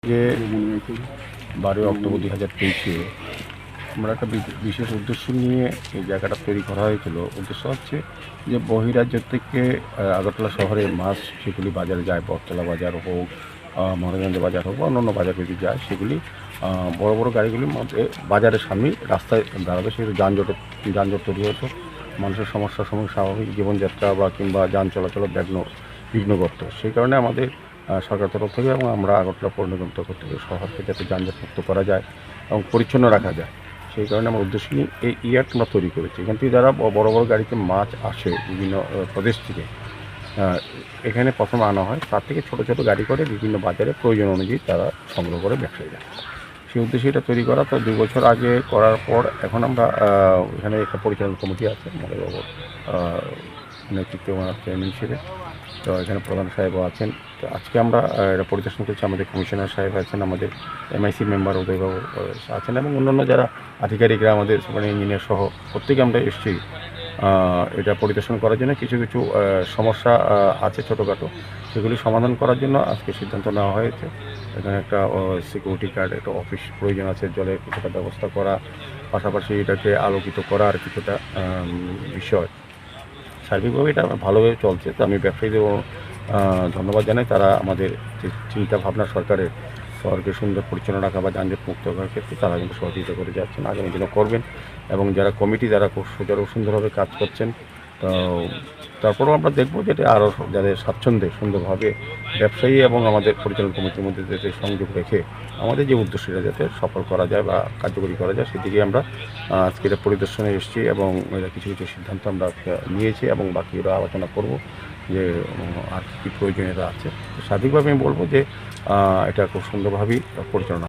যে 12 অক্টোবর 2023 আমরা একটা বিশেষ উদ্দেশ্য নিয়ে এই জায়গাটা তৈরি করা হয়েছিল। উদ্দেশ্য হচ্ছে যে বহিরাজ্য থেকে আগরতলা শহরে মাছ সেগুলি বাজারে যায়, বটতলা বাজার হোক, মহারাজগঞ্জ বাজার হোক বা অন্যান্য বাজার যদি যায়, সেগুলি বড় বড় গাড়িগুলির মধ্যে বাজারের সামনেই রাস্তায় দাঁড়াবে। সেহেতু যানজট তৈরি হতো, মানুষের সমস্যার সময় স্বাভাবিক জীবনযাত্রা বা কিংবা যান চলাচলের বিঘ্ন করত। সেই কারণে আমাদের সরকার তরফ থেকে এবং আমরা আগরতলা পৌর নিগম তরফ থেকে শহরকে যাতে যানজটমুক্ত করা যায় এবং পরিচ্ছন্ন রাখা যায়, সেই কারণে আমরা উদ্দেশ্য নিয়ে এই ইয়ার্ড আমরা তৈরি করেছি। এখান থেকে যারা বড় বড় গাড়িতে মাছ আসে বিভিন্ন প্রদেশ থেকে, এখানে প্রথমে আনা হয়, তার থেকে ছোট ছোট গাড়ি করে বিভিন্ন বাজারে প্রয়োজন অনুযায়ী তারা সংগ্রহ করে ব্যবসায়ী যায়। সেই উদ্দেশ্যে এটা তৈরি করা। তো 2 বছর আগে করার পর এখন আমরা এখানে একটা পরিচালনা কমিটি আছে মহাদেববাবুর নেতৃত্বে, ওনার চেয়ারম্যান হিসেবে। তো এখানে প্রধান সাহেবও আছেন। তো আজকে আমরা এটা পরিদর্শন করছি। আমাদের কমিশনার সাহেব আছেন, আমাদের এমআইসি মেম্বার উদয়বাবু আছেন এবং অন্যান্য যারা আধিকারিকরা, আমাদের সুপার ইঞ্জিনিয়ার সহ প্রত্যেকে আমরা এসেছি এটা পরিদর্শন করার জন্য। কিছু কিছু সমস্যা আছে ছোটোখাটো, সেগুলি সমাধান করার জন্য আজকে সিদ্ধান্ত নেওয়া হয়েছে। এখানে একটা সিকিউরিটি গার্ড, একটা অফিস প্রয়োজন আছে, জলের কিছুটা ব্যবস্থা করা, পাশাপাশি এটাকে আলোকিত করার কিছুটা বিষয়। সার্বিকভাবে এটা ভালোভাবে চলছে। তো আমি ব্যবসায়ীদেরও ধন্যবাদ জানাই। তারা আমাদের যে চিন্তাভাবনা শহরকে সুন্দর পরিচ্ছন্ন রাখা বা যানজট মুক্ত করার ক্ষেত্রে তারা কিন্তু সহযোগিতা করে যাচ্ছেন, আগামী দিনে করবেন। এবং যারা কমিটি, যারা খুব সুচারু সুন্দরভাবে কাজ করছেন, তো তারপরেও আমরা দেখব যেটা আরও যাদের স্বাচ্ছন্দ্যে সুন্দরভাবে ব্যবসায়ী এবং আমাদের পরিচালন কমিটির মধ্যে যাতে সংযোগ রেখে আমাদের যে উদ্দেশ্যটা যাতে সফল করা যায় বা কার্যকরী করা যায়, সেদিকে আমরা আজকে এটা পরিদর্শনে এসেছি এবং কিছু কিছু সিদ্ধান্ত আমরা নিয়েছি এবং বাকিরা আলোচনা করব যে আর কী প্রয়োজনীয়তা আছে। সার্বিকভাবে আমি বলবো যে এটা খুব সুন্দরভাবেই পরিচালনা।